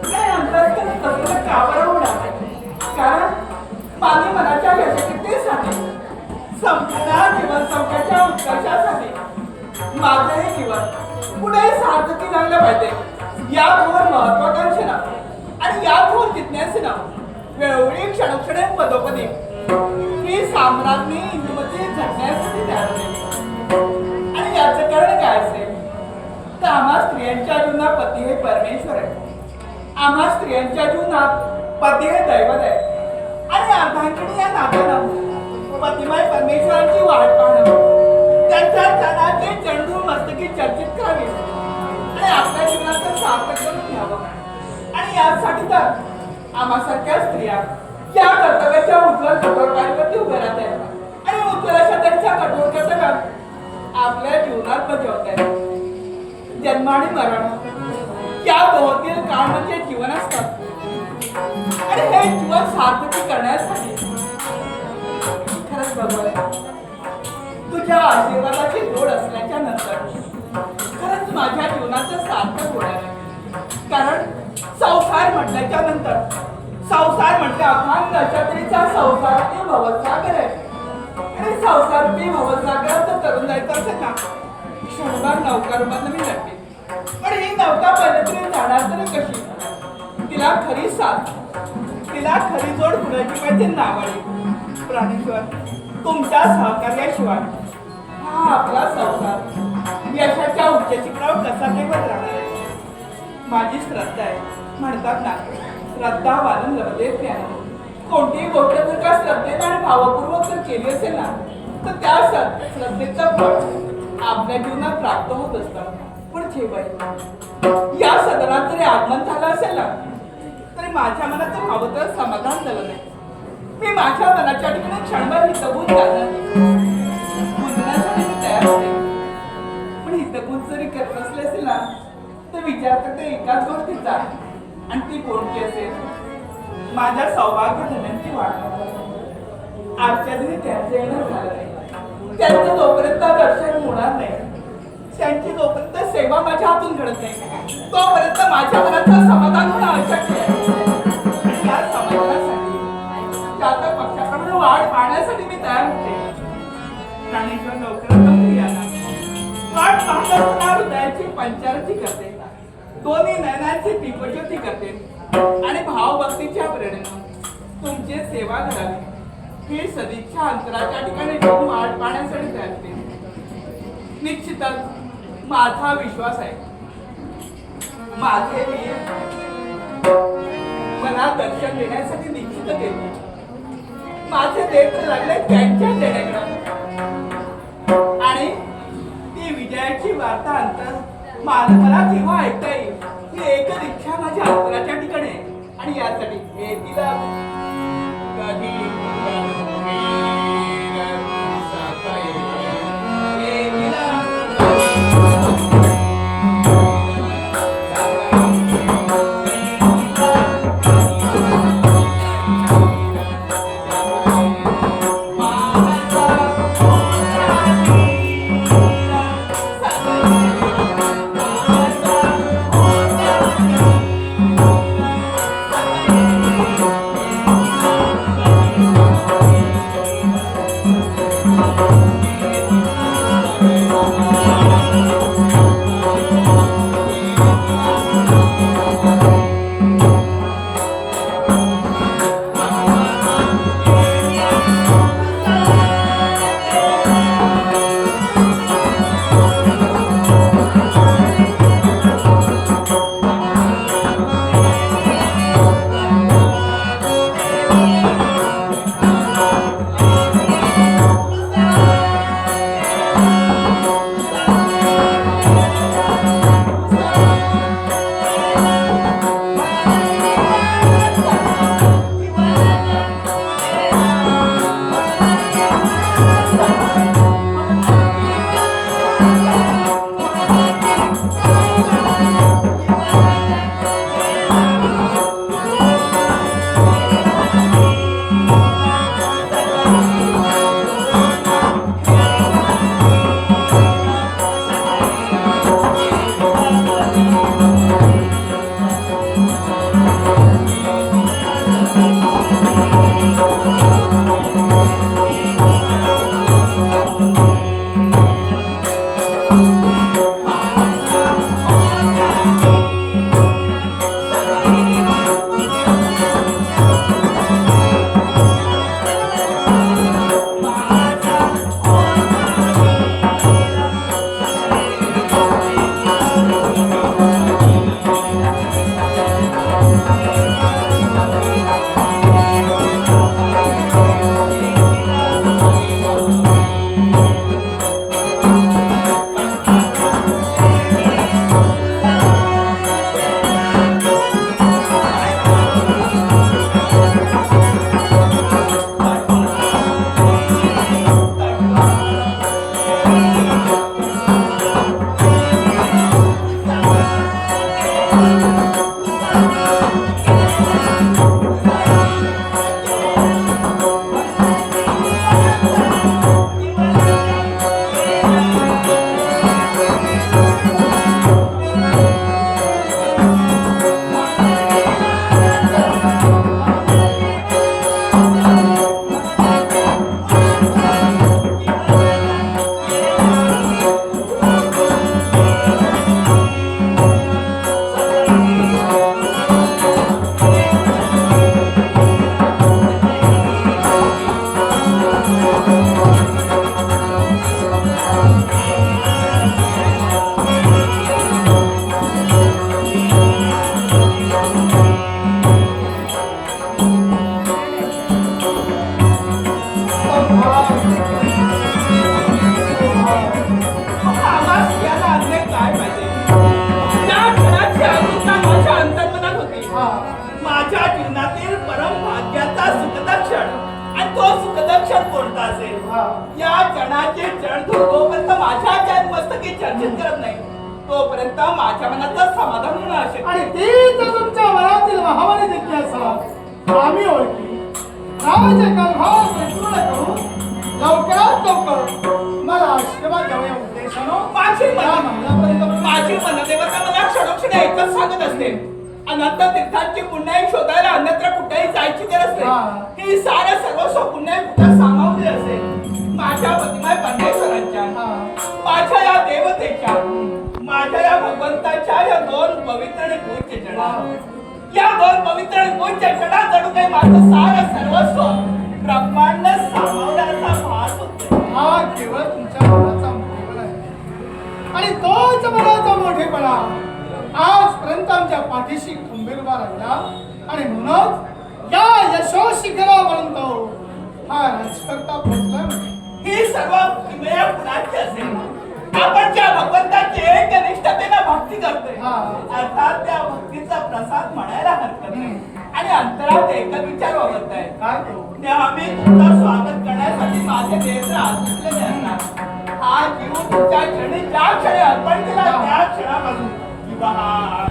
काय अंतरात तसं का बरं होणार? कारण मानवी मनाच्या यशस्वीतेसाठी संपूर्ण जीवन सौख्याच्या उत्कर्षासाठी माझंही जीवन पुढे सार्थकी लागलं पाहिजे या थोर महत्वाकांक्षेला आणि या थोर जिज्ञासेला वेळोवेळी क्षणोक्षणे पदोपदी ही साम्राज्ञी इंदुमती झटण्यासाठी तयार होते. आणि याचं कारण काय असेल तर आम्हा स्त्रियांच्या जीवनात पती हे परमेश्वर आहे. आम्हा स्त्रियांच्या जीवनात पती हे दैवत आहे. आणि अर्धांगिनी या नात्यानं पतिमय परमेश्वरांची वाट पाहणं त्यांच्या जनाचे चंडू मस्तकी चर्चित करावी आणि आपल्या जीवनाचं सार्थक करून घ्यावं. आणि यासाठी तर आम्हासारख्या स्त्रिया या कर्तव्याच्या उज्ज्वल कठोर पायरीवरती उभ्या राहत आहेत आणि उज्ज्वल अशा त्यांच्या कठोर कर्तव्यात आपल्या जीवनात बजावत आहेत. जन्म आणि मरण या दोहोतील काळ म्हणजे जीवन असतात. आणि हे जीवन सार्थकी करण्यासाठी खरंच भगवान तुझ्या आशीर्वादाची जोड असल्याच्या नंतर खरंच माझ्या जीवनाचं सार्थक होणार आहे. कारण संसार म्हटल्याच्या नंतर संसार म्हटलं अखांड नक्षत्रीचा संसारातील भवसागर आहे. आणि संसारातील भवसागरात तरुण जायचं असेल ना क्षणभर नौका रूपात मी लागते. पण ही नौका पहिले जाणार तरी कशी? तिला खरी साथ तिला खरी जोड कुणाची पाहिजे नावाडी प्राणेश्वर तुमच्या सहकार्याशिवाय हा आपला संसार यशाच्या उच्च शिखरावर कसा केवळ राहणार आहे. माझी श्रद्धा आहे. म्हणतात ना श्रद्धा वालन लभते ज्ञान. कोणतीही गोष्ट जर का श्रद्धेने आणि भावपूर्वक जर केली असेल ना तर त्या श्रद्धेचं फळ आपल्या जीवनात प्राप्त होत असतं. पण जेव्हा या सदनात जरी आगमन झालं असेल ना तरी माझ्या मनात भावचं समाधान झालं नाही. मी माझ्या मनाच्या ठिकाणी क्षणभर हितगुज जाणार म्हणण्यासाठी मी तयार होते. पण हितगुज जरी करत असले असेल ना तर विचार करते एकाच गोष्टीचा आणि ती कोणती असेल माझ्या सौभाग्य धन्यांची वाट. आजच्या दिवशी त्यांचं येणं झालं नाही. त्यांचं जोपर्यंत दर्शन होणार नाही त्यांची जोपर्यंत सेवा माझ्या हातून घडत नाही तोपर्यंत माझ्या मनाचं समाधान होणं आवश्यक आहे. या समाधानासाठी जातक पक्षाकडून वाढ पाहण्यासाठी मी तयार होते. प्राणेश्वर लवकरात याला वाट पाहत असताना हृदयाची पंचारती करते. दोन्ही नयनांची दीपज्योती करते आणि भावभक्तीच्या प्रेरणेनं तुमची सेवा करावी ही सदिच्छा अंतराच्या ठिकाणी ठेवून वाट पाहण्यासाठी तयार होते. निश्चितच माझा विश्वास आहे माझे वीर मला दर्शन देण्यासाठी निश्चित येते. माझे नेत्र लागले त्यांच्या देण्याकडे आणि ती विजयाची वार्ता अंतर मला केव्हा ऐकता येईल ही एकच इच्छा माझ्या अंतराच्या ठिकाणी आहे. आणि यासाठी हे तिला कधी आम्हास याला अन्य काय पाहिजे? त्या क्षणाची आतुरता माझ्या अंतर्मनात होती. माझ्या जीवनातील परम भाग्याचा सुखद क्षण, आणि तो सुखद क्षण कोणता असेल? या क्षणाचे जळधूर जोपर्यंत माझ्या जन्मस्तकी चर्चित करत नाही, तोपर्यंत माझ्या मनाचं समाधान होणार असेल. आणि तीच तुमच्या मनातील महावाणी जिज्ञासा आम्ही ओळखी रामाचे कलभाव पूर्ण करून लवकरात लवकर मला आशीर्वाद द्यावया उद्देशानं माझी मनदेवता मला क्षणोक्षणी एकच सांगत असते, अनंत तीर्थांची पुण्याई शोधायला अन्यत्र कुठेही जायची गरज नाही. ही सारं सर्वस्व पुण्याई कुठे सामावले असेल. माझ्या प्रतिमा परमेश्वरांच्या, माझ्या या देवतेच्या, माझ्या या भगवंताच्या या दोन पवित्र आणि पूज्य जडा, या दोन पवित्र आणि पूज्य जडा जणू काही माझं सारं सर्वस्व ब्रह्मांड सामावण्याचा भास होतो. हा केवळ तुमच्या मनाचा मोठेपणा आहे, आणि तोच मनाचा मोठेपणा आजपर्यंत आमच्या पाठीशी खंबीर उभा राहिला. आणि म्हणूनच या यशो शिखरापर्यंत हा राजकर्ता पोहोचला. ही सर्व किमया कुणाची असेल? आपण ज्या भगवंताची एक निष्ठतेनं भक्ती करतोय, अर्थात त्या भक्तीचा प्रसाद म्हणायला हरकत नाही. आणि अंतरात एकच विचार वावरत आहे, काय तो? नेहमी तुमचं स्वागत करण्यासाठी माझे नेत्र आसुसलेले असतात. हा जीव तुमच्या क्षणी ज्या क्षणी अर्पण केला त्या क्षणापासून किंवा हा